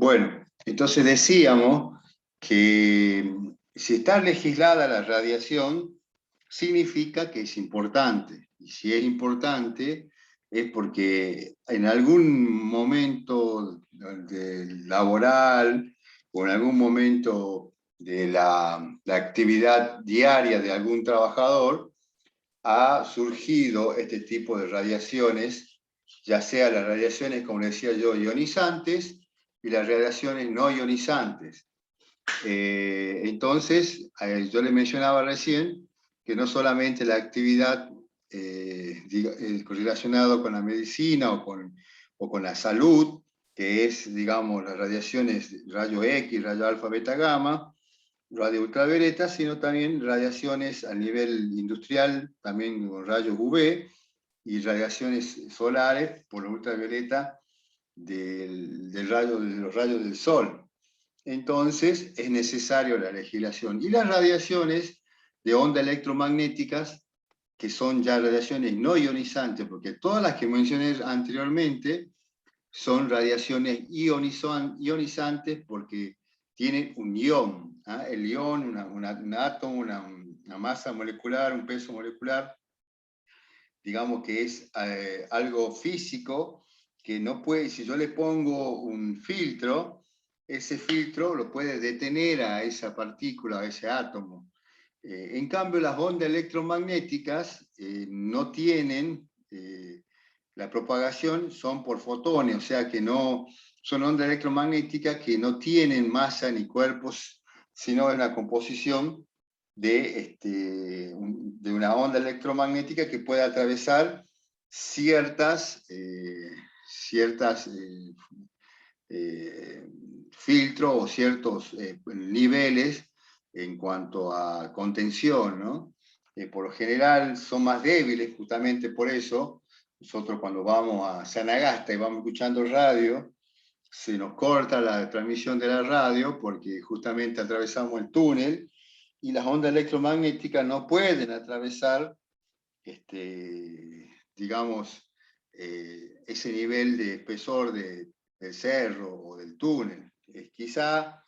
Bueno, entonces decíamos que si está legislada la radiación, significa que es importante. Y si es importante, es porque en algún momento laboral o en algún momento de la actividad diaria de algún trabajador, ha surgido este tipo de radiaciones, ya sea las radiaciones, como decía yo, ionizantes, y las radiaciones no ionizantes. Entonces, yo le mencionaba recién que no solamente la actividad relacionada con la medicina o con la salud, que es, digamos, las radiaciones rayo X, rayo alfa, beta, gamma, radio ultravioleta, sino también radiaciones a nivel industrial, también con rayos UV, y radiaciones solares por ultravioleta de los rayos del sol. Entonces es necesario la legislación. Y las radiaciones de onda electromagnéticas, que son ya radiaciones no ionizantes, porque todas las que mencioné anteriormente son radiaciones ionizantes porque tienen un ion. ¿Ah? El ion, un átomo, una masa molecular, un peso molecular, digamos que es algo físico que no puede, si yo le pongo un filtro, ese filtro lo puede detener a esa partícula, a ese átomo. En cambio, las ondas electromagnéticas no tienen, la propagación son por fotones, o sea que no son ondas electromagnéticas que no tienen masa ni cuerpos, sino en la composición de una onda electromagnética que puede atravesar ciertas filtros o ciertos niveles en cuanto a contención, ¿no? Por lo general son más débiles, justamente por eso nosotros cuando vamos a Sanagasta y vamos escuchando radio, se nos corta la transmisión de la radio porque justamente atravesamos el túnel y las ondas electromagnéticas no pueden atravesar, digamos, ese nivel de espesor del cerro o del túnel. Quizá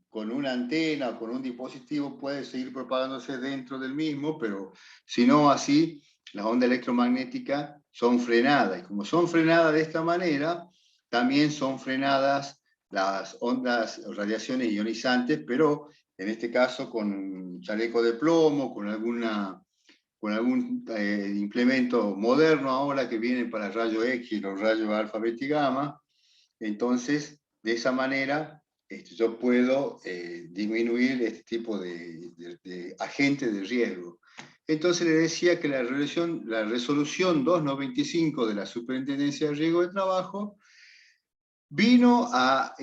con una antena o con un dispositivo puede seguir propagándose dentro del mismo, pero si no así, las ondas electromagnéticas son frenadas. Y como son frenadas de esta manera, también son frenadas las ondas, radiaciones ionizantes, pero en este caso con chaleco de plomo, con algún implemento moderno ahora que viene para rayos X, los rayos alfa, beta y gamma. Entonces, de esa manera, yo puedo disminuir este tipo de agentes de riesgo. Entonces le decía que la resolución 295 de la Superintendencia de Riesgo de Trabajo vino a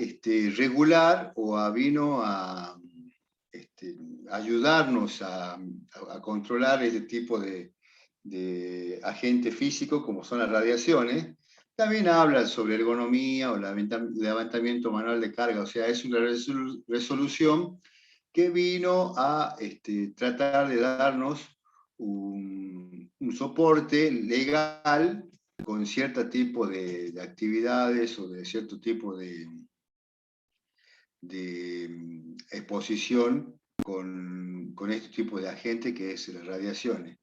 regular o vino a ayudarnos a controlar este tipo de agentes físicos como son las radiaciones. También habla sobre ergonomía o levantamiento manual de carga, o sea, es una resolución que vino a tratar de darnos un soporte legal con cierto tipo de actividades o de cierto tipo de exposición con este tipo de agente que es las radiaciones.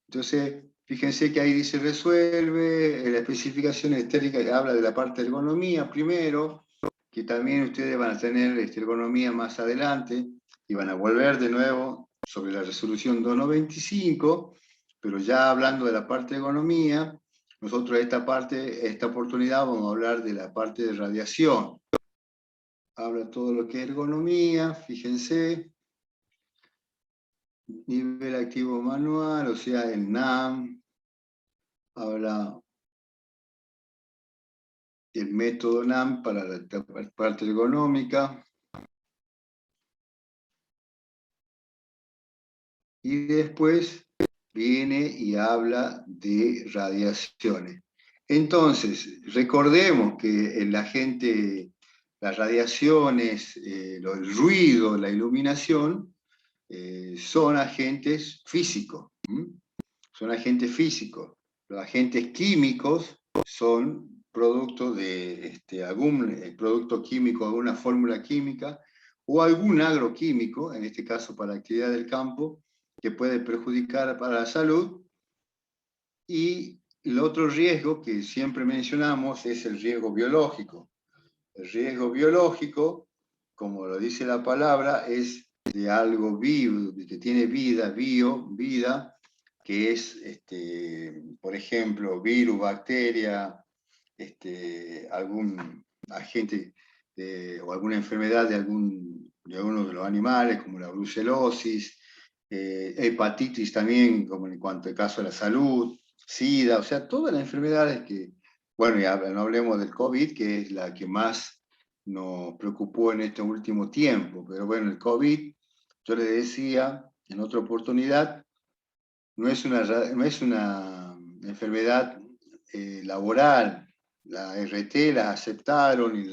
Entonces, fíjense que ahí dice resuelve, la especificación estética habla de la parte de ergonomía primero, que también ustedes van a tener ergonomía más adelante y van a volver de nuevo sobre la resolución 295, pero ya hablando de la parte de ergonomía, nosotros esta oportunidad vamos a hablar de la parte de radiación. Habla todo lo que es ergonomía, fíjense, nivel activo manual, o sea, el NAM, habla del método NAM para la parte ergonómica, y después viene y habla de radiaciones. Entonces, recordemos que las radiaciones, el ruido, la iluminación, son agentes físicos. Son agentes físicos. Los agentes químicos son producto de algún producto químico, alguna fórmula química, o algún agroquímico, en este caso para la actividad del campo, que puede perjudicar para la salud. Y el otro riesgo que siempre mencionamos es el riesgo biológico. El riesgo biológico, como lo dice la palabra, es de algo vivo, que tiene vida, vida, que es, por ejemplo, virus, bacteria, algún agente o alguna enfermedad de alguno de los animales, como la brucelosis, hepatitis también, como en cuanto al caso de la salud, SIDA, o sea, todas las enfermedades que, bueno, ya no hablemos del COVID, que es la que más nos preocupó en este último tiempo, pero bueno, el COVID, yo le decía en otra oportunidad, no es una enfermedad laboral. La RT la aceptaron y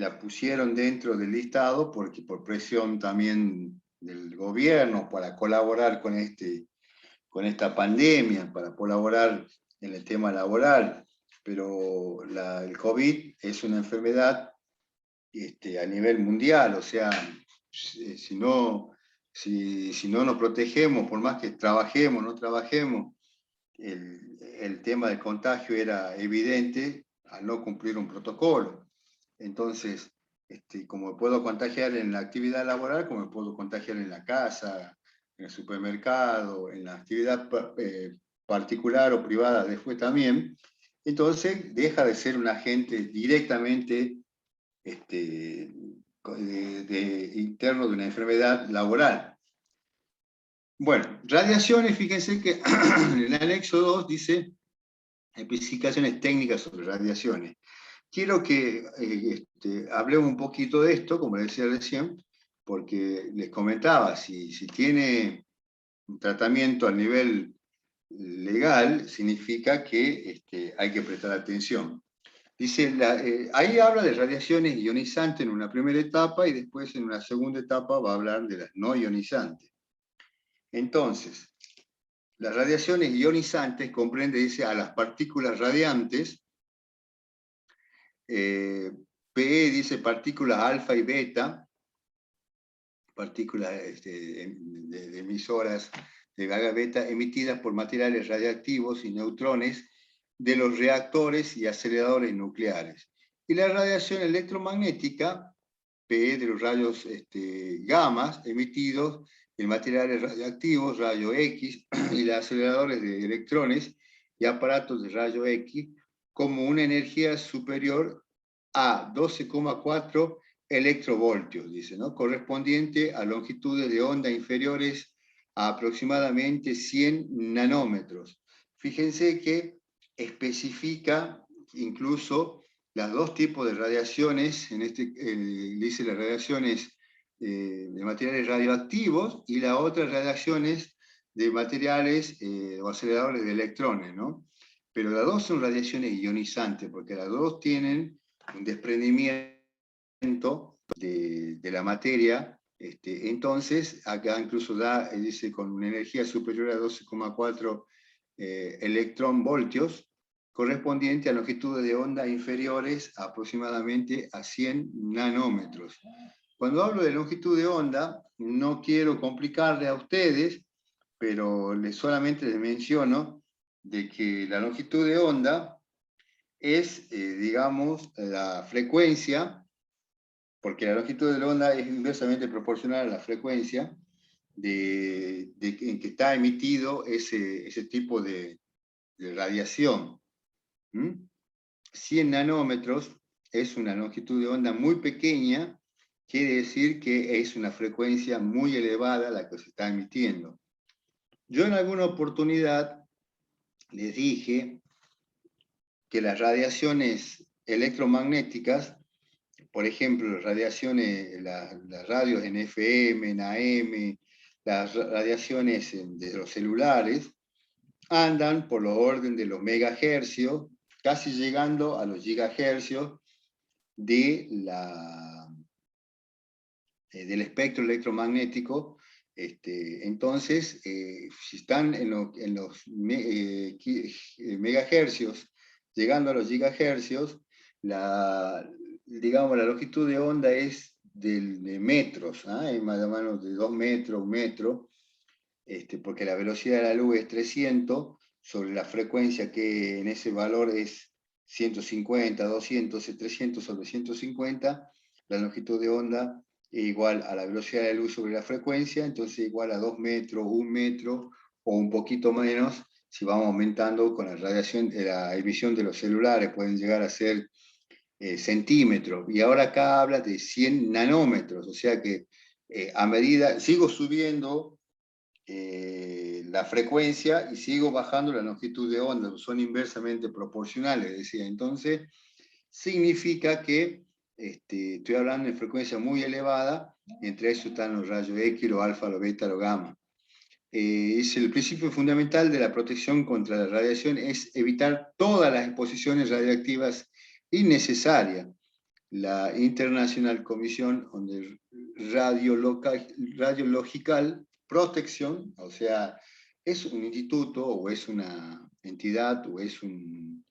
la pusieron dentro del listado porque por presión también del gobierno para colaborar con esta pandemia, para colaborar en el tema laboral. Pero el COVID es una enfermedad a nivel mundial, o sea, si no nos protegemos, por más que trabajemos, no trabajemos, el tema del contagio era evidente al no cumplir un protocolo. Entonces, como puedo contagiar en la actividad laboral, como puedo contagiar en la casa, en el supermercado, en la actividad particular o privada después también, entonces deja de ser un agente directamente interno de una enfermedad laboral. Bueno, radiaciones, fíjense que en el anexo 2 dice especificaciones técnicas sobre radiaciones. Quiero que hablemos un poquito de esto, como decía recién, porque les comentaba, si tiene un tratamiento a nivel legal, significa que hay que prestar atención. Dice, ahí habla de radiaciones ionizantes en una primera etapa y después en una segunda etapa va a hablar de las no ionizantes. Entonces, las radiaciones ionizantes comprende, dice, a las partículas radiantes, PE dice partículas alfa y beta, partículas de emisoras de vaga beta emitidas por materiales radiactivos y neutrones de los reactores y aceleradores nucleares. Y la radiación electromagnética, PE de los rayos gamas emitidos en materiales radioactivos, rayo X, y los aceleradores de electrones y aparatos de rayo X, como una energía superior a 12,4 electrovoltios, dice, ¿no? Correspondiente a longitudes de onda inferiores a aproximadamente 100 nanómetros. Fíjense que especifica incluso los dos tipos de radiaciones, dice las radiaciones de materiales radioactivos y las otras radiaciones de materiales o aceleradores de electrones, ¿no? Pero las dos son radiaciones ionizantes, porque las dos tienen un desprendimiento de la materia. Entonces, acá incluso dice con una energía superior a 12,4 electronvoltios, correspondiente a longitudes de onda inferiores a aproximadamente a 100 nanómetros. Cuando hablo de longitud de onda, no quiero complicarle a ustedes, pero solamente les menciono de que la longitud de onda es, digamos, la frecuencia, porque la longitud de la onda es inversamente proporcional a la frecuencia en que está emitido ese tipo de radiación. 100 nanómetros es una longitud de onda muy pequeña, quiere decir que es una frecuencia muy elevada la que se está emitiendo. Yo en alguna oportunidad les dije que las radiaciones electromagnéticas, por ejemplo, las radiaciones, las radios en FM, en AM, las radiaciones de los celulares, andan por los orden de los megahercios, casi llegando a los gigahercios del espectro electromagnético. Entonces, si están en los megahercios, llegando a los gigahercios, digamos, la longitud de onda es de metros, es más o menos de 2 metros, 1 metro, porque la velocidad de la luz es 300 sobre la frecuencia que en ese valor es 150, 200, 300 sobre 150, la longitud de onda es igual a la velocidad de la luz sobre la frecuencia, entonces igual a 2 metros, 1 metro o un poquito menos si vamos aumentando con la radiación, la emisión de los celulares, pueden llegar a ser centímetros, y ahora acá habla de 100 nanómetros, o sea que a medida, sigo subiendo la frecuencia y sigo bajando la longitud de onda, son inversamente proporcionales, decía. Entonces, significa que estoy hablando de frecuencia muy elevada, entre eso están los rayos X, los alfa, los beta, los gamma. Es el principio fundamental de la protección contra la radiación, es evitar todas las exposiciones radiactivas innecesarias. La International Commission on the Radiological Protection, o sea, es un instituto o es una entidad o es un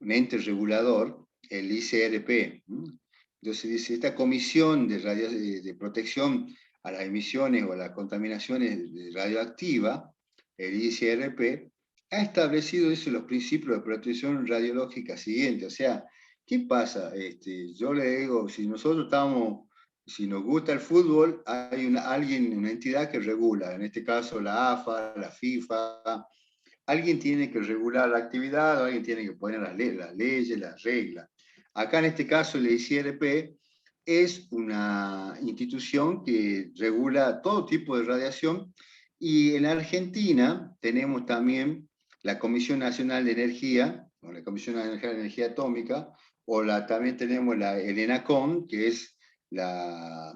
ente regulador, el ICRP. Entonces dice, esta comisión de protección a las emisiones o a las contaminaciones radioactivas, el ICRP, ha establecido los principios de protección radiológica siguientes. O sea, ¿qué pasa? Yo le digo, si nosotros estamos, si nos gusta el fútbol, hay una entidad que regula, en este caso la AFA, la FIFA, alguien tiene que regular la actividad, o alguien tiene que poner las leyes, las reglas. Acá en este caso el ICRP es una institución que regula todo tipo de radiación, y en Argentina tenemos también la Comisión Nacional de Energía, o la Comisión Nacional de Energía Atómica, o también tenemos el ENACOM, que es la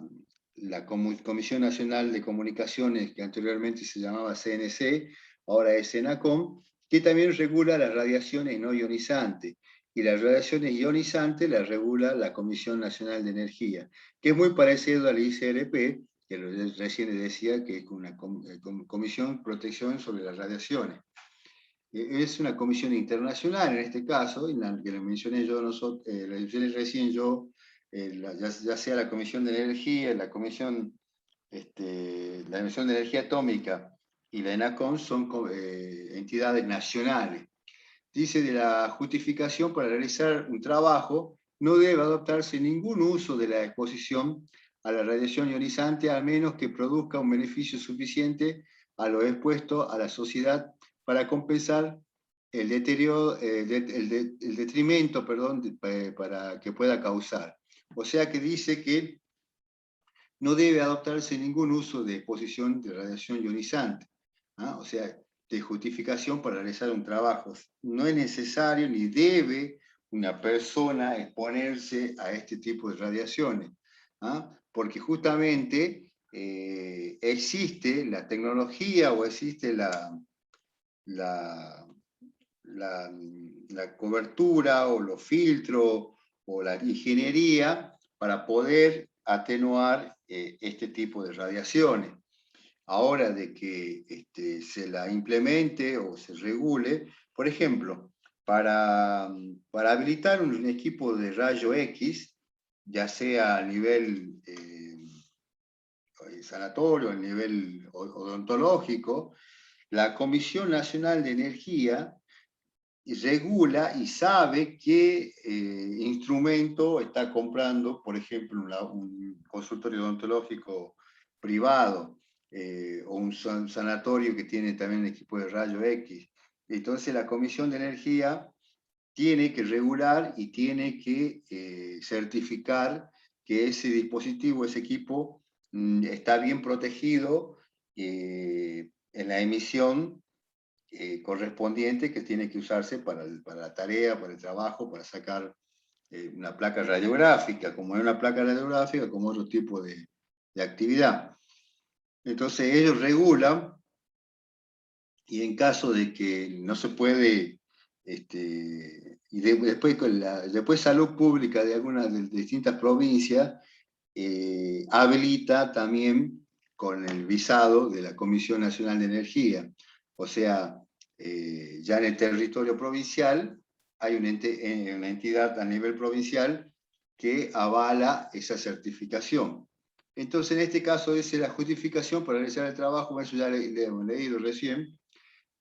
Comisión Nacional de Comunicaciones, que anteriormente se llamaba CNC, ahora es ENACOM, que también regula las radiaciones no ionizantes. Y las radiaciones ionizantes las regula la Comisión Nacional de Energía, que es muy parecido al ICRP, que recién les decía que es una comisión de protección sobre las radiaciones. Es una comisión internacional en este caso, en la que le mencioné yo, recién yo, ya sea la Comisión de Energía, la Comisión la emisión de energía atómica y la ENACOM son entidades nacionales. Dice de la justificación para realizar un trabajo, no debe adoptarse ningún uso de la exposición a la radiación ionizante, al menos que produzca un beneficio suficiente a lo expuesto a la sociedad para compensar el deterioro, el detrimento, perdón, para que pueda causar. O sea que dice que no debe adoptarse ningún uso de exposición de radiación ionizante, o sea, de justificación para realizar un trabajo. No es necesario ni debe una persona exponerse a este tipo de radiaciones, porque justamente existe la tecnología o existe la, la cobertura o los filtros o la ingeniería para poder atenuar este tipo de radiaciones. Ahora de que se la implemente o se regule, por ejemplo, para habilitar un equipo de rayo X, ya sea a nivel sanatorio, a nivel odontológico, la Comisión Nacional de Energía regula y sabe qué instrumento está comprando, por ejemplo, un consultorio odontológico privado o un sanatorio que tiene también equipo de rayo X. Entonces la Comisión de Energía tiene que regular y tiene que certificar que ese dispositivo, ese equipo, está bien protegido en la emisión correspondiente que tiene que usarse para la tarea, para el trabajo, para sacar una placa radiográfica, como es una placa radiográfica, como otro tipo de actividad. Entonces ellos regulan, y en caso de que no se puede, y después Salud Pública de algunas de distintas provincias habilita también con el visado de la Comisión Nacional de Energía. O sea, ya en el territorio provincial hay una entidad a nivel provincial que avala esa certificación. Entonces, en este caso, dice la justificación para realizar el trabajo, eso ya le hemos leído recién,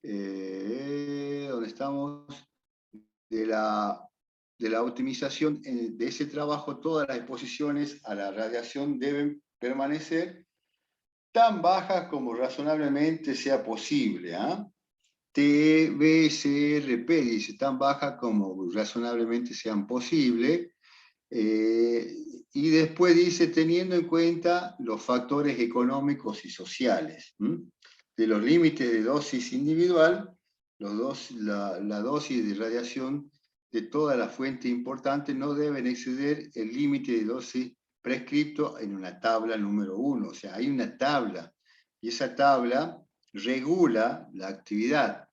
donde estamos, de la optimización de ese trabajo, todas las exposiciones a la radiación deben permanecer tan bajas como razonablemente sea posible. TBCRP dice, tan bajas como razonablemente sean posible. Y después dice, teniendo en cuenta los factores económicos y sociales, de los límites de dosis individual, la dosis de radiación de toda la fuente importante no deben exceder el límite de dosis prescripto en una tabla número 1. O sea, hay una tabla, y esa tabla regula la actividad.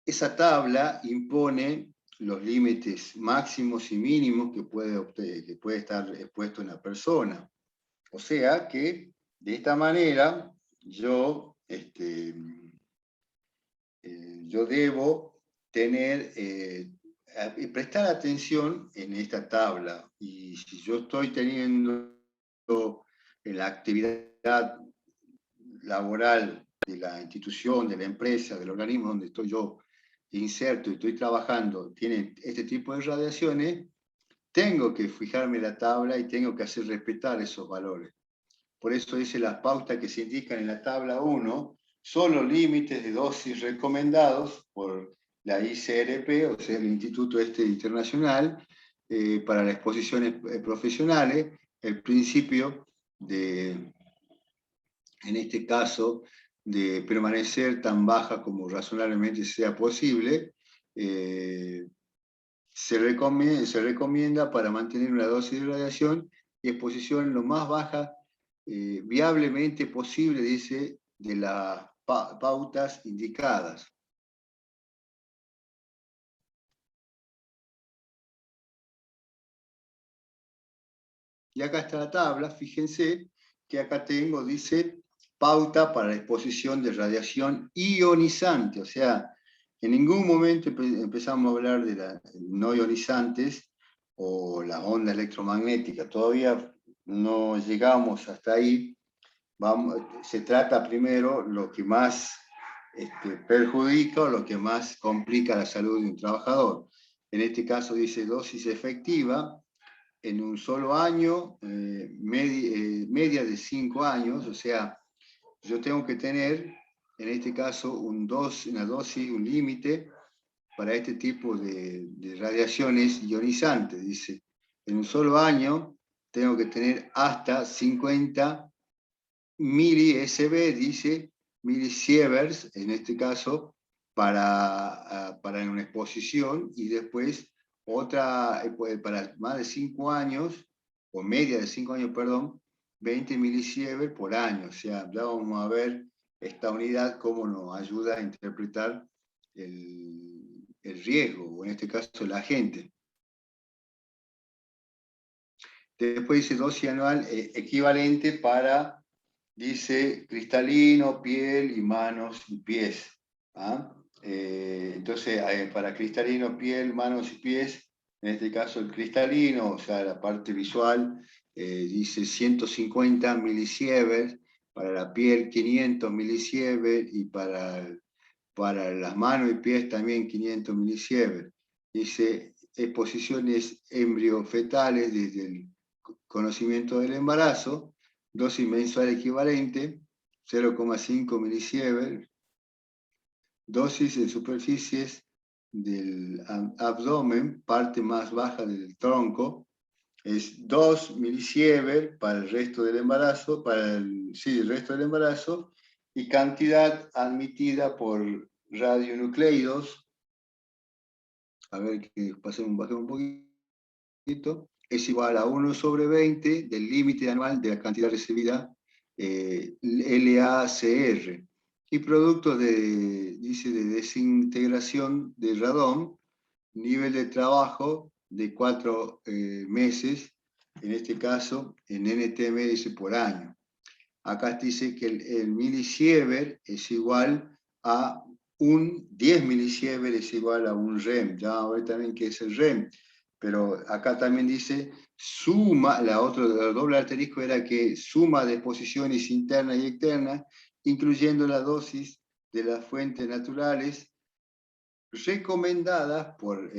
Esa tabla impone los límites máximos y mínimos que puede estar expuesto una persona. O sea que, de esta manera, yo debo tener, prestar atención en esta tabla. Y si yo estoy teniendo en la actividad laboral de la institución, de la empresa, del organismo donde estoy yo inserto y estoy trabajando, tiene este tipo de radiaciones, tengo que fijarme la tabla y tengo que hacer respetar esos valores. Por eso dice las pautas que se indican en la tabla 1 son los límites de dosis recomendados por la ICRP, o sea, el Instituto Internacional, para las exposiciones profesionales, el principio de, en este caso, de permanecer tan baja como razonablemente sea posible, se recomienda para mantener una dosis de radiación y exposición lo más baja viablemente posible, dice, de las pautas indicadas. Y acá está la tabla, fíjense que acá tengo, dice, pauta para la exposición de radiación ionizante, o sea, en ningún momento empezamos a hablar de las no ionizantes o la onda electromagnética, todavía no llegamos hasta ahí. Se trata primero lo que más perjudica o lo que más complica la salud de un trabajador. En este caso dice dosis efectiva, en un solo año, media de 5 años, o sea, yo tengo que tener, en este caso, una dosis, un límite para este tipo de radiaciones ionizantes. Dice, en un solo año tengo que tener hasta 50 mili-SB, dice, milisieverts, en este caso, para una exposición, y después otra, para más de 5 años, o media de 5 años, perdón, 20 milisieverts por año. O sea, ya vamos a ver esta unidad cómo nos ayuda a interpretar el riesgo, o en este caso el agente. Después dice dosis anual equivalente para, dice, cristalino, piel y manos y pies. Entonces, para cristalino, piel, manos y pies, en este caso el cristalino, o sea, la parte visual, dice 150 milisieverts, para la piel 500 milisieverts y para las manos y pies también 500 milisieverts. Dice exposiciones embriofetales desde el conocimiento del embarazo, dosis mensual equivalente, 0,5 milisieverts, dosis en superficies del abdomen, parte más baja del tronco, es 2 milisieverts para el resto del embarazo, el resto del embarazo, y cantidad admitida por radionucleidos, a ver que bajemos un poquito, es igual a 1 sobre 20 del límite anual de la cantidad recibida LACR. Y producto dice, de desintegración de radón, nivel de trabajo de 4 meses, en este caso en NTM dice por año. Acá dice que el milisievert es igual a un 10 milisievert es igual a un rem. Ya vamos a ver también qué es el rem. Pero acá también dice suma, la doble asterisco era que suma de exposiciones internas y externas, incluyendo la dosis de las fuentes naturales recomendadas por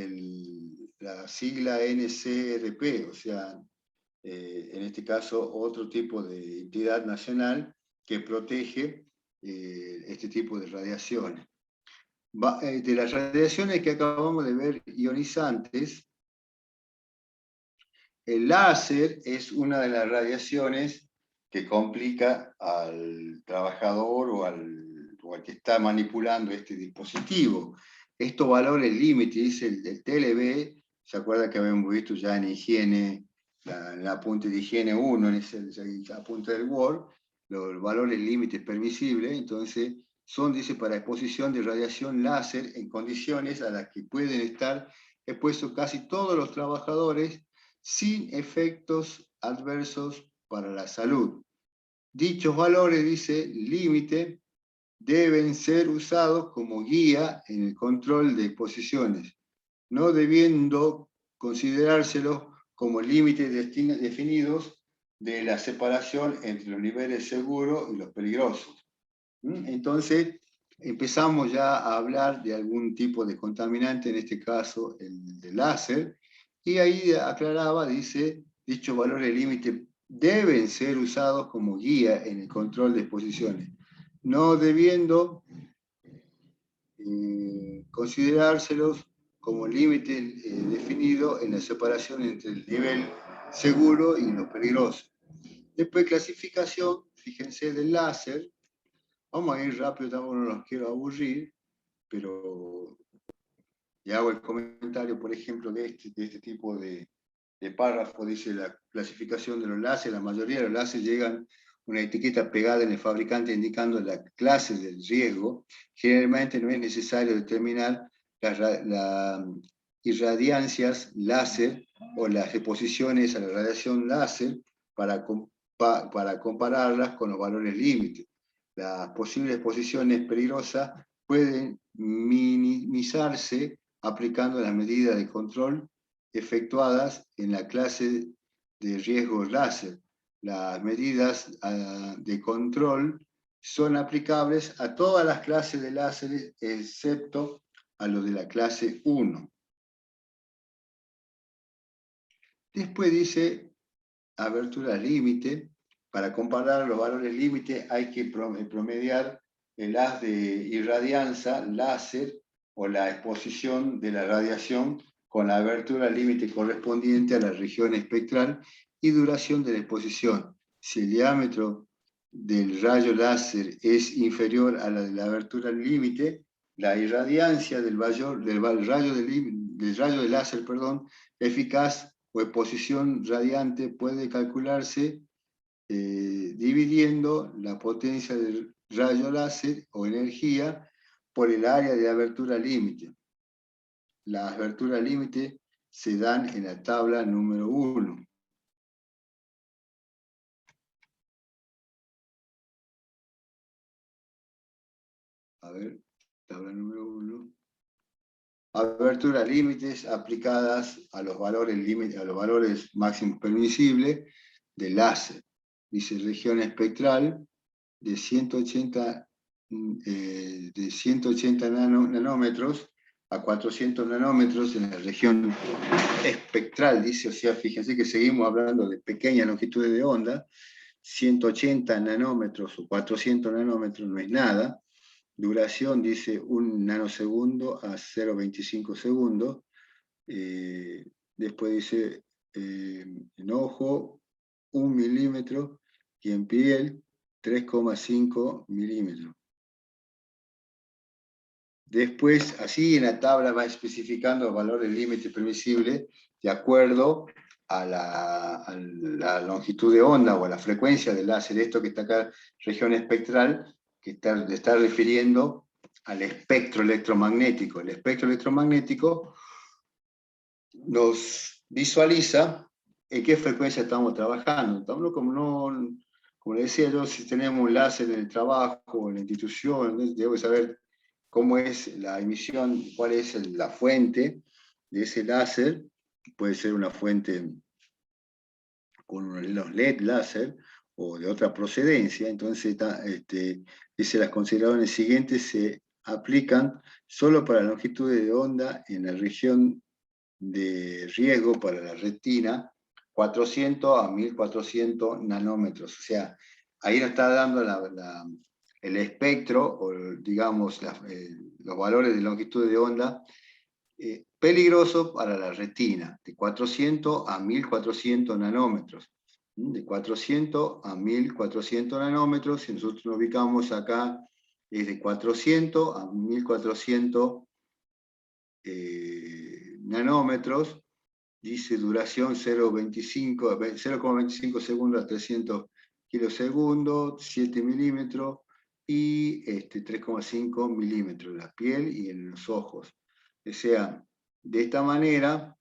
la sigla NCRP, o sea, en este caso otro tipo de entidad nacional que protege este tipo de radiaciones. De las radiaciones que acabamos de ver ionizantes, el láser es una de las radiaciones que complica al trabajador o al que está manipulando este dispositivo. Estos valores límites, dice el TLB, ¿se acuerda que habíamos visto ya en higiene, en la apunte de higiene 1, en ese apunte del Word, los valores límites permisibles? Entonces, son, dice, para exposición de radiación láser en condiciones a las que pueden estar expuestos casi todos los trabajadores sin efectos adversos para la salud. Dichos valores, dice, límite, deben ser usados como guía en el control de exposiciones, no debiendo considerárselos como límites definidos de la separación entre los niveles seguros y los peligrosos. Entonces, empezamos ya a hablar de algún tipo de contaminante, en este caso el láser, y ahí aclaraba, dice, dichos valores límite deben ser usados como guía en el control de exposiciones, no debiendo considerárselos como límite definido en la separación entre el nivel seguro y lo peligroso. Después, clasificación, fíjense, del láser. Vamos a ir rápido, tampoco no los quiero aburrir, pero ya hago el comentario, por ejemplo, de este tipo de párrafo. Dice la clasificación de los láseres. La mayoría de los láseres llegan una etiqueta pegada en el fabricante indicando la clase del riesgo. Generalmente no es necesario determinar las irradiancias láser o las exposiciones a la radiación láser para compararlas con los valores límites. Las posibles exposiciones peligrosas pueden minimizarse aplicando las medidas de control efectuadas en la clase de riesgo láser. Las medidas de control son aplicables a todas las clases de láseres, excepto a los de la clase 1. Después dice abertura límite. Para comparar los valores límite hay que promediar el haz de irradianza láser o la exposición de la radiación con la abertura límite correspondiente a la región espectral y duración de la exposición. Si el diámetro del rayo láser es inferior a la de la abertura límite, la irradiancia del rayo de láser, eficaz o exposición radiante puede calcularse dividiendo la potencia del rayo láser o energía por el área de abertura límite. Las aberturas límite se dan en la tabla número 1. A ver, tabla número 1. Aberturas límites aplicadas a los valores máximos permisibles del láser. Dice región espectral de 180 nanómetros a 400 nanómetros en la región espectral, dice. O sea, fíjense que seguimos hablando de pequeñas longitudes de onda. 180 nanómetros o 400 nanómetros no es nada. Duración, dice, 1 nanosegundo a 0,25 segundos. Después dice, en ojo, 1 milímetro, y en piel, 3,5 milímetros. Después, así en la tabla va especificando los valores límite permisibles de acuerdo a la longitud de onda o a la frecuencia del láser. Esto que está acá, región espectral, que está refiriendo al espectro electromagnético. El espectro electromagnético nos visualiza en qué frecuencia estamos trabajando. Estamos como decía yo, si tenemos un láser en el trabajo, en la institución, debo saber cómo es la emisión, cuál es la fuente de ese láser. Puede ser una fuente con los LED láser o de otra procedencia. Entonces, dice, las consideraciones siguientes se aplican solo para longitudes de onda en la región de riesgo para la retina, 400 a 1400 nanómetros. O sea, ahí nos está dando el espectro, o digamos, los valores de longitud de onda peligrosos para la retina, de 400 a 1400 nanómetros. De 400 a 1400 nanómetros, si nosotros nos ubicamos acá, es de 400 a 1400 nanómetros, dice duración 0,25 segundos a 300 kilosegundos, 7 milímetros, y 3,5 milímetros en la piel y en los ojos. O sea, de esta manera,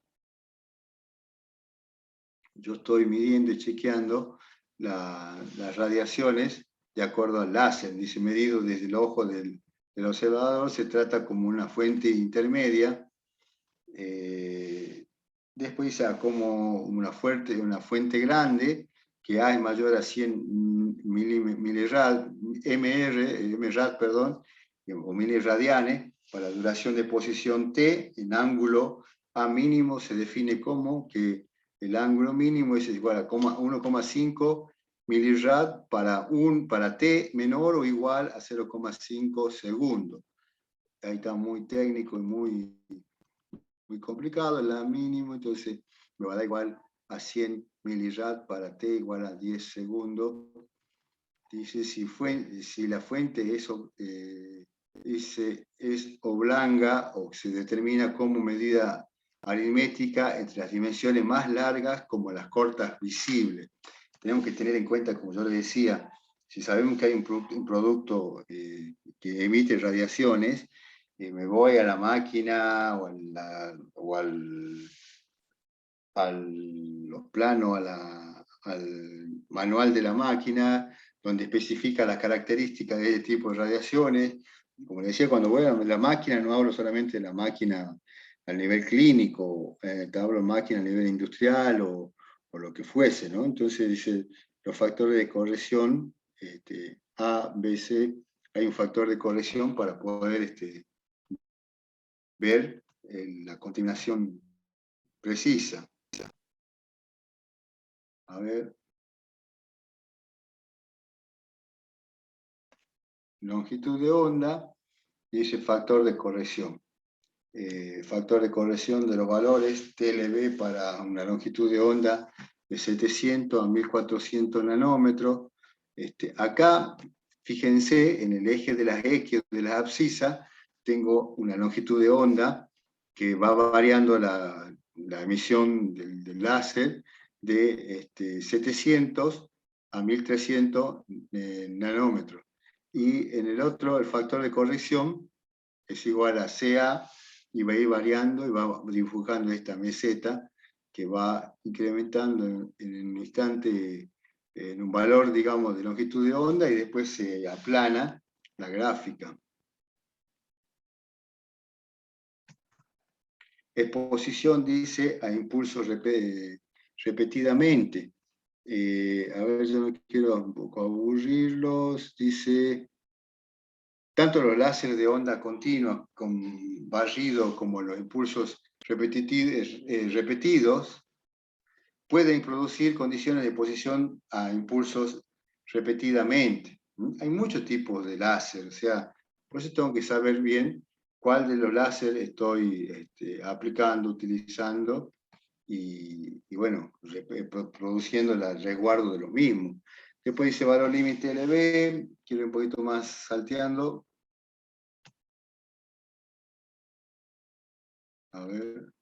yo estoy midiendo y chequeando las radiaciones de acuerdo al láser, dice medido desde el ojo del observador, se trata como una fuente intermedia. Después dice como una fuente grande, que A es mayor a 100 mRad, perdón, o miliradianes, para duración de posición T, en ángulo A mínimo se define como que el ángulo mínimo es igual a 1,5 milirad para T menor o igual a 0,5 segundos. Ahí está muy técnico y muy complicado, la mínimo, entonces me va a dar igual a 100 milirad para T igual a 10 segundos. Dice, si la fuente es oblonga o se determina como medida aritmética entre las dimensiones más largas como las cortas visibles. Tenemos que tener en cuenta, como yo le decía, si sabemos que hay un producto que emite radiaciones, me voy a la máquina o los planos, al manual de la máquina, donde especifica las características de este tipo de radiaciones. Como le decía, cuando voy a la máquina, no hablo solamente de la máquina a nivel clínico, te hablo de máquina a nivel industrial o lo que fuese, ¿no? Entonces dice, los factores de corrección, A, B, C, hay un factor de corrección para poder ver la continuación precisa. A ver, longitud de onda, y dice factor de corrección. Factor de corrección de los valores TLB para una longitud de onda de 700 a 1400 nanómetros. Acá, fíjense, en el eje de las X de las abscisas, tengo una longitud de onda que va variando la emisión del láser de 700 a 1300 nanómetros. Y en el otro, el factor de corrección es igual a CA, y va a ir variando y va dibujando esta meseta que va incrementando en un instante en un valor, digamos, de longitud de onda, y después se aplana la gráfica. Exposición, dice, a impulsos repetidamente. A ver, yo no quiero un poco aburrirlos. Dice, tanto los láseres de onda continua con barrido como los impulsos repetidos pueden producir condiciones de exposición a impulsos repetidamente. Hay muchos tipos de láser, o sea, por eso tengo que saber bien cuál de los láseres estoy aplicando, utilizando, y bueno, produciendo el resguardo de los mismos. Después dice valor límite LB, quiero ir un poquito más salteando. A ver.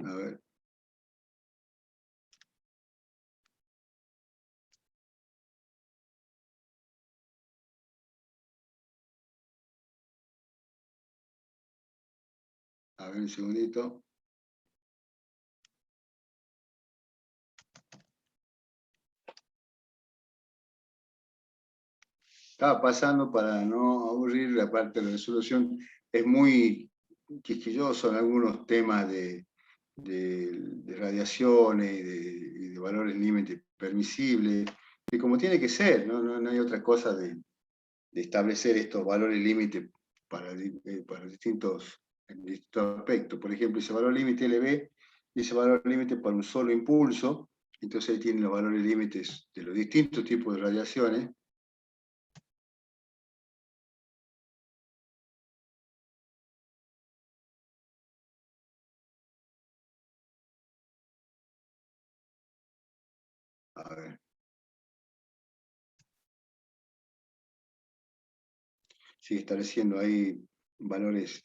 A ver. A ver un segundito. estaba pasando para no aburrir, la parte de la resolución es muy quisquilloso en algunos temas de radiaciones y de valores límite permisibles, y como tiene que ser, no hay otra cosa de establecer estos valores límite para distintos aspectos. Por ejemplo, ese valor límite LB y ese valor límite para un solo impulso, entonces ahí tienen los valores límites de los distintos tipos de radiaciones. A ver. Sigue estableciendo ahí valores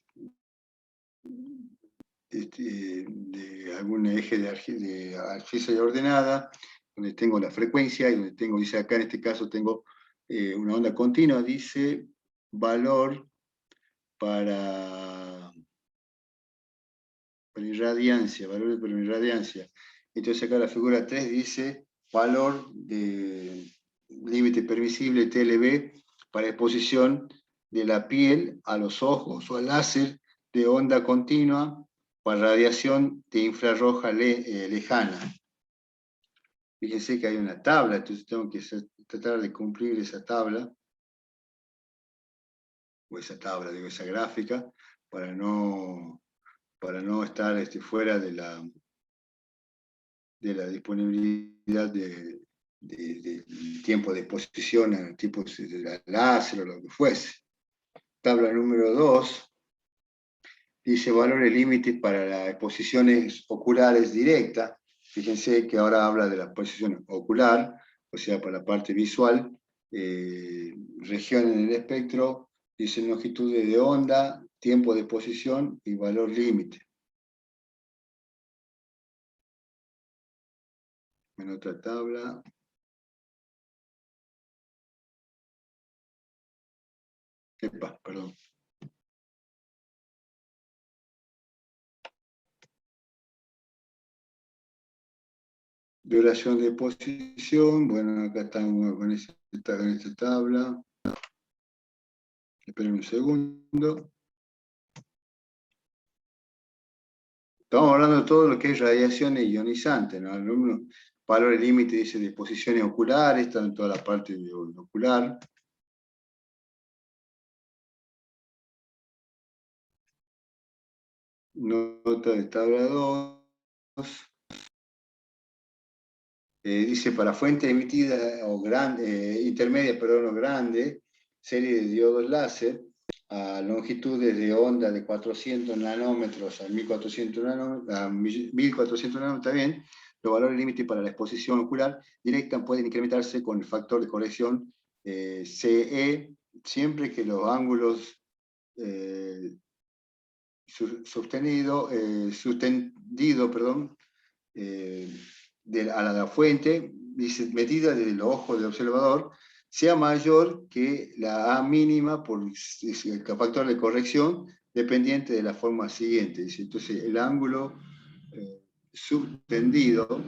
de algún eje de abscisa y ordenada, donde tengo la frecuencia y donde tengo, dice acá en este caso tengo una onda continua, dice valor para irradiancia, valor de irradiancia. Entonces acá la figura 3 dice valor de límite permisible TLB para exposición de la piel a los ojos o al láser de onda continua para radiación de infrarroja lejana. Fíjense que hay una tabla, entonces tengo que tratar de cumplir esa tabla, o esa gráfica, para no estar fuera de la disponibilidad del tiempo de exposición a tipos de láser o lo que fuese. Tabla número 2 dice valores límites para las exposiciones oculares directas. Fíjense que ahora habla de la exposición ocular, o sea, para la parte visual, región en el espectro, dice longitudes de onda, tiempo de exposición y valor límite. En otra tabla. Epa, perdón. Duración de exposición, bueno, acá estamos con esta tabla. Esperen un segundo. Estamos hablando de todo lo que es radiación ionizante, ¿no? El valor límite dice de exposiciones oculares, está en toda la parte ocular. Nota de tabla 2. Dice para fuente emitida o intermedia, perdón, o grande, serie de diodos láser a longitudes de onda de 400 nanómetros a 1400 nanómetros, a 1400 nanómetros, también, los valores límite para la exposición ocular directa pueden incrementarse con el factor de corrección CE, siempre que los ángulos sustendido, perdón, a la fuente, dice, medida del ojo del observador, sea mayor que la A mínima por el factor de corrección dependiente de la forma siguiente. Dice, entonces, el ángulo subtendido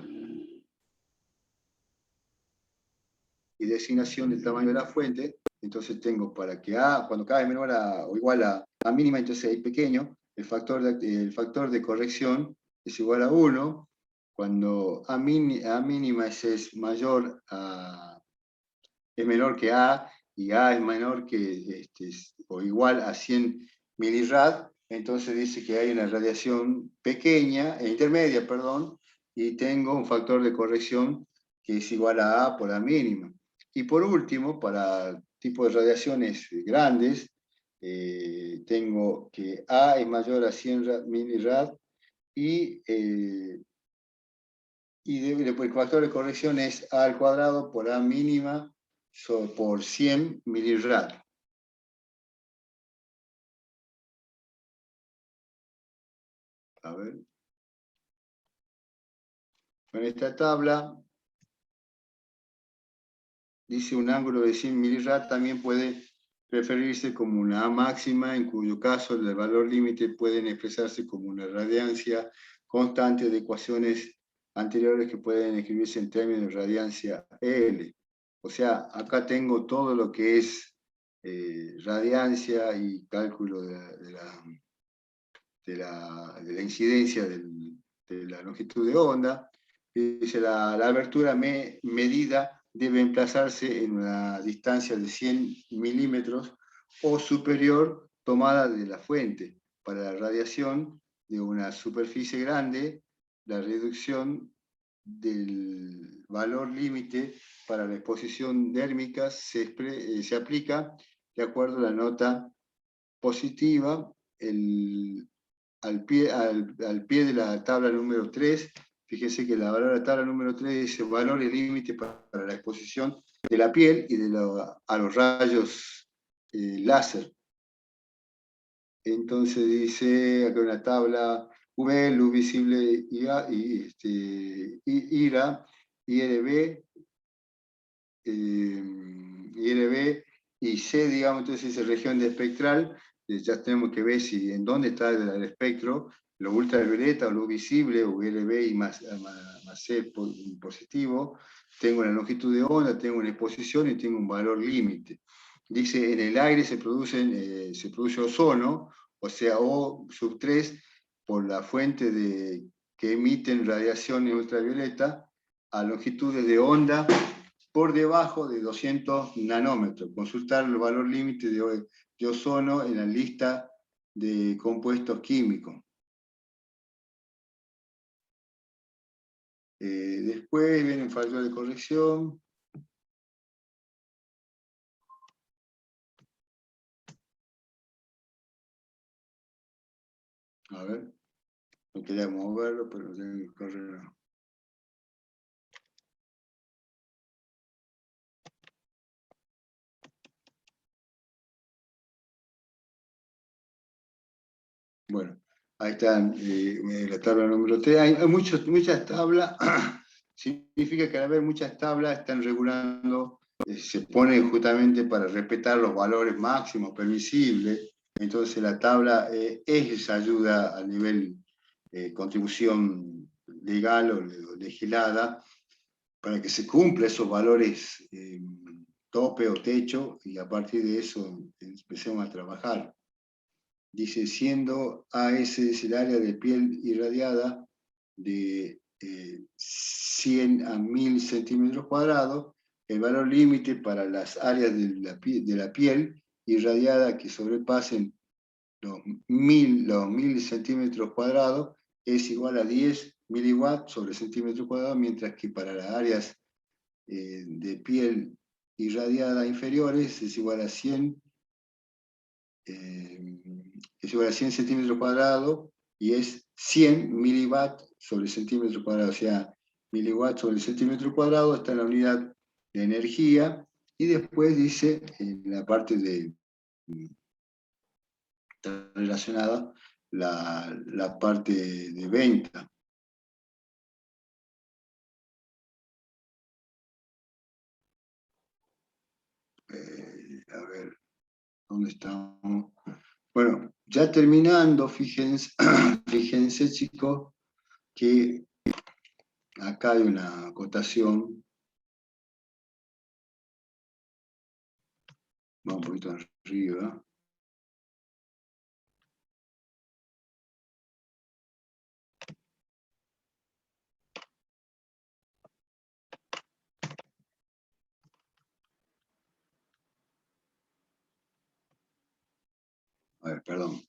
y designación del tamaño de la fuente, entonces tengo para que A, cuando K es menor o igual a A mínima, entonces ahí pequeño, el factor de corrección es igual a 1, cuando A mínima es mayor es menor que A, y A es menor que, o igual a 100 milirad, entonces dice que hay una radiación pequeña, intermedia, perdón, y tengo un factor de corrección que es igual a A por A mínima. Y por último, para tipos de radiaciones grandes, tengo que A es mayor a 100 milirad y después el factor de corrección es A al cuadrado por A mínima por 100 milirad. A ver. En esta tabla dice un ángulo de 100 milirad también puede referirse como una A máxima, en cuyo caso el valor límite pueden expresarse como una radiancia constante de ecuaciones anteriores que pueden escribirse en términos de radiancia L. O sea, acá tengo todo lo que es radiancia y cálculo de la incidencia de la longitud de onda. Dice, la abertura medida debe emplazarse en una distancia de 100 milímetros o superior tomada de la fuente. Para la radiación de una superficie grande, la reducción del valor límite para la exposición dérmica se aplica de acuerdo a la nota positiva al pie de la tabla número 3. Fíjense que la tabla número 3 dice valores límite para la exposición de la piel y a los rayos láser. Entonces dice acá una tabla UV, luz visible IRA, IRB, IRB y C, digamos, entonces esa región de espectral, ya tenemos que ver si en dónde está el espectro, lo ultravioleta o luz visible, o IRB y más C positivo, tengo una longitud de onda, tengo una exposición y tengo un valor límite. Dice, en el aire se produce ozono, o sea, O sub 3, por la fuente que emiten radiación ultravioleta a longitudes de onda por debajo de 200 nanómetros. Consultar el valor límite de ozono en la lista de compuestos químicos. Después viene un fallo de corrección. A ver, no quería moverlo, pero tengo que correr. Bueno, ahí está la tabla número 3. Hay muchas tablas. Significa que al haber muchas tablas están regulando, se pone justamente para respetar los valores máximos permisibles. Entonces la tabla es esa ayuda a nivel contribución legal o legislada para que se cumpla esos valores tope o techo y a partir de eso empecemos a trabajar. Dice, siendo AS es el área de piel irradiada de 100 a 1000 centímetros cuadrados, el valor límite para las áreas de la piel irradiada que sobrepasen los 1000 centímetros cuadrados es igual a 10 miliwatts sobre centímetro cuadrado, mientras que para las áreas de piel irradiada inferiores es igual a 100 centímetros cuadrados y es 100 miliwatts sobre centímetro cuadrado, o sea, miliwatts sobre centímetro cuadrado está en la unidad de energía, y después dice en la parte relacionada la parte de venta. A ver, ¿dónde estamos? Bueno, ya terminando, fíjense, fíjense chicos, que acá hay una acotación. Vamos un poquito arriba. A ver, perdón.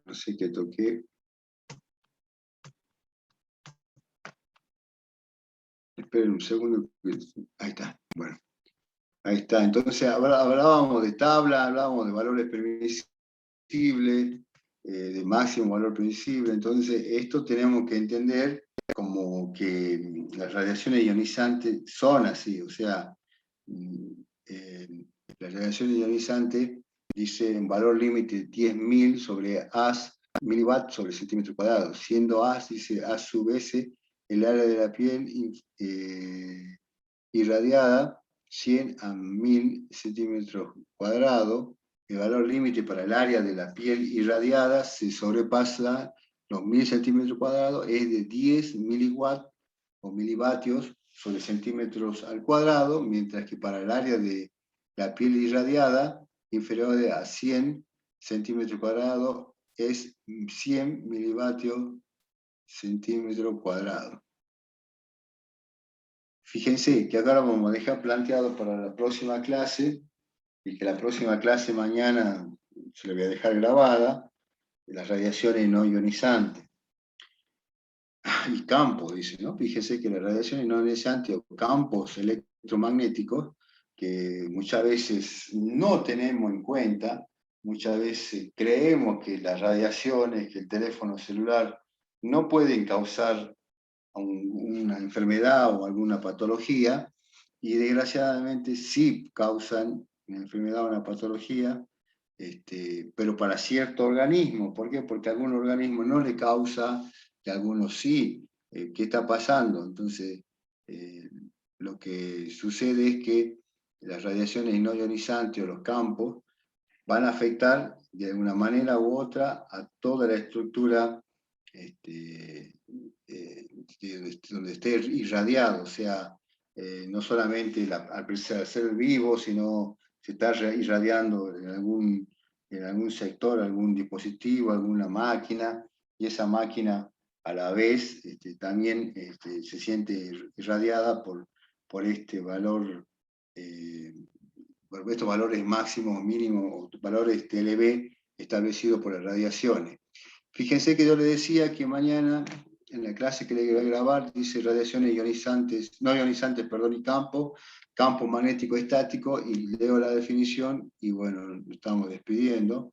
No sé qué toqué. Esperen un segundo. Ahí está. Bueno. Ahí está. Entonces hablábamos de tabla, hablábamos de valores permisibles, de máximo valor permisible. Entonces esto tenemos que entender como que las radiaciones ionizantes son así. O sea, la radiación ionizante dice en valor límite 10.000 sobre AS miliwatts sobre centímetro cuadrado, siendo AS, dice A sub S, el área de la piel irradiada 100 a 1000 centímetros cuadrados. El valor límite para el área de la piel irradiada se sobrepasa los 1000 centímetros cuadrados, es de 10 miliwatts o milivatios sobre centímetros al cuadrado, mientras que para el área de la piel irradiada inferior a 100 centímetros cuadrados es 100 milivatios centímetro cuadrado. Fíjense que acá lo vamos a dejar planteado para la próxima clase, y que la próxima clase mañana se la voy a dejar grabada, de las radiaciones no ionizantes. Y campos, dice, ¿no? Fíjese que las radiaciones no ionizantes o campos electromagnéticos, que muchas veces no tenemos en cuenta, muchas veces creemos que las radiaciones, que el teléfono celular no pueden causar una enfermedad o alguna patología, y desgraciadamente sí causan una enfermedad o una patología, pero para cierto organismo. ¿Por qué? Porque a algún organismo no le causa, que a algunos sí. ¿Qué está pasando? Entonces, lo que sucede es que las radiaciones no ionizantes o los campos van a afectar de alguna manera u otra a toda la estructura donde esté irradiado, o sea, no solamente al ser vivo, sino se está irradiando en algún sector, algún dispositivo, alguna máquina, y esa máquina a la vez también se siente irradiada por este valor, por estos valores máximos o mínimos, valores TLB establecidos por las radiaciones. Fíjense que yo le decía que mañana, en la clase que le voy a grabar, dice radiaciones ionizantes, no ionizantes, perdón, y campo magnético estático, y leo la definición, y bueno, nos estamos despidiendo.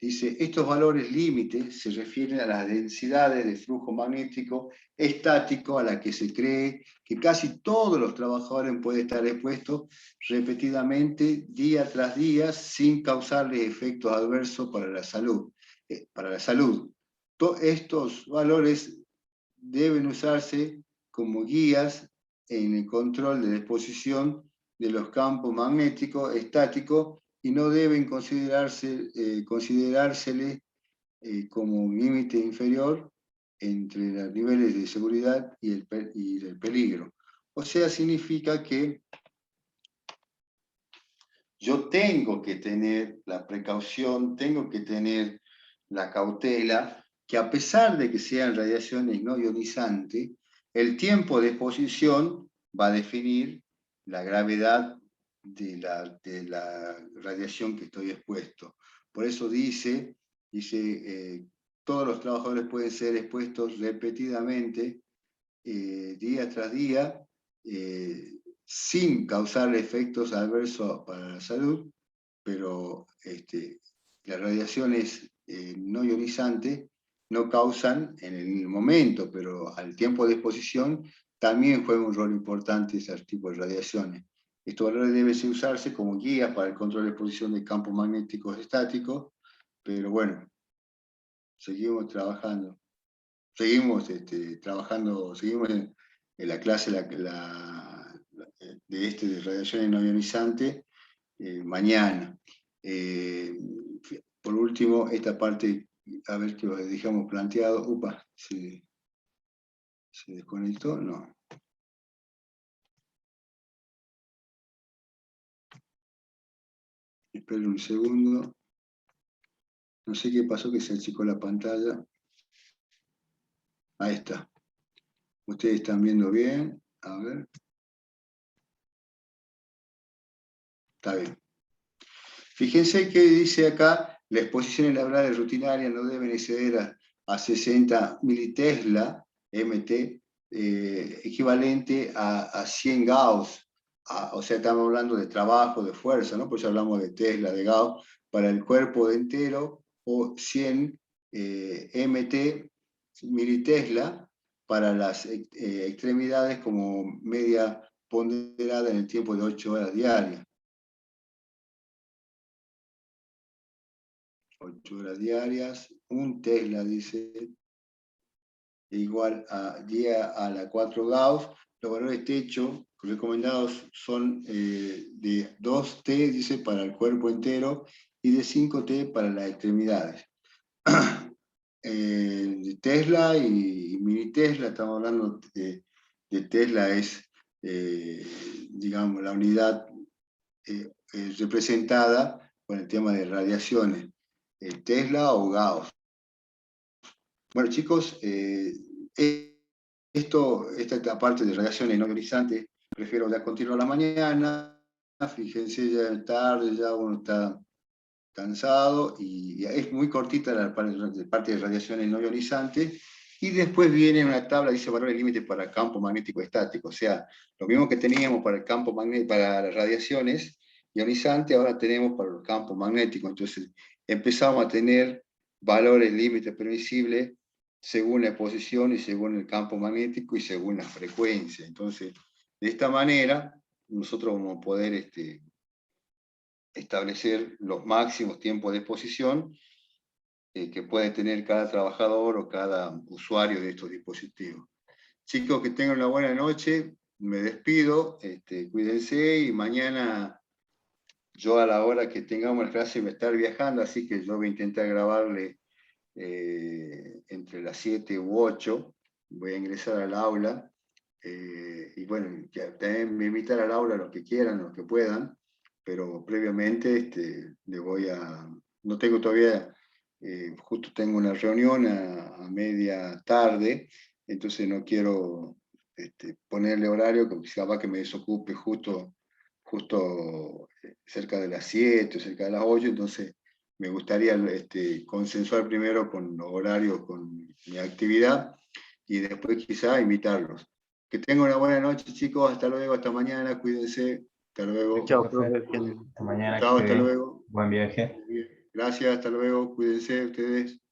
Dice, estos valores límites se refieren a las densidades de flujo magnético estático a la que se cree que casi todos los trabajadores pueden estar expuestos repetidamente, día tras día, sin causarles efectos adversos para la salud. Estos valores deben usarse como guías en el control de la exposición de los campos magnéticos estáticos y no deben considerársele como un límite inferior entre los niveles de seguridad y el peligro. O sea, significa que yo tengo que tener la precaución, tengo que tener la cautela, que a pesar de que sean radiaciones no ionizantes, el tiempo de exposición va a definir la gravedad de la radiación que estoy expuesto. Por eso dice todos los trabajadores pueden ser expuestos repetidamente, día tras día, sin causar efectos adversos para la salud, pero las radiaciones no ionizantes no causan en el momento, pero al tiempo de exposición también juega un rol importante ese tipo de radiaciones. Estos valores deben usarse como guía para el control de exposición de campos magnéticos estáticos, pero bueno, seguimos trabajando. Seguimos trabajando, seguimos en la clase de radiaciones no ionizantes mañana. Por último, esta parte, a ver qué dejamos planteado. Upa, ¿se desconectó? No. Esperen un segundo. No sé qué pasó, que se achicó la pantalla. Ahí está. Ustedes están viendo bien. A ver. Está bien. Fíjense que dice acá, las exposiciones laborales rutinarias no deben exceder a 60 militesla, MT, equivalente a 100 Gauss. O sea, estamos hablando de trabajo, de fuerza, ¿no? Pues hablamos de Tesla, de Gauss, para el cuerpo entero, o 100 MT, militesla, para las extremidades como media ponderada en el tiempo de 8 horas diarias. 8 horas diarias, un Tesla, dice, igual a 10 a la 4 Gauss. Los valores techo recomendados son de 2T, dice, para el cuerpo entero, y de 5T para las extremidades. De Tesla y mini Tesla, estamos hablando de Tesla, es, digamos, la unidad representada con el tema de radiaciones, Tesla o Gauss. Bueno, chicos, esta parte de radiaciones no ionizantes, prefiero ya continuar a la mañana. Fíjense, ya es tarde, ya uno está cansado, y es muy cortita la parte de radiaciones no ionizantes, y después viene una tabla, dice valores límites para campo magnético estático, o sea, lo mismo que teníamos para el campo magnético, para las radiaciones ionizantes, ahora tenemos para los campos magnéticos. Entonces empezamos a tener valores límites permisibles según la exposición y según el campo magnético y según la frecuencia. Entonces, de esta manera, nosotros vamos a poder establecer los máximos tiempos de exposición que puede tener cada trabajador o cada usuario de estos dispositivos. Chicos, que tengan una buena noche, me despido, cuídense, y mañana yo a la hora que tengamos la clase voy a estar viajando, así que yo voy a intentar grabarle entre las 7 u 8, voy a ingresar al aula, y bueno, también me invitar al aula los que quieran, los que puedan, pero previamente le voy a... No tengo todavía, justo tengo una reunión a media tarde, entonces no quiero ponerle horario, que capaz que me desocupe justo cerca de las 7 o cerca de las 8, entonces me gustaría consensuar primero con los horarios, con mi actividad, y después quizá invitarlos. Que tengan una buena noche, chicos. Hasta luego, hasta mañana. Cuídense. Hasta luego. Chao, profe. Hasta mañana. Chao, hasta luego. Buen viaje. Gracias, hasta luego. Cuídense ustedes.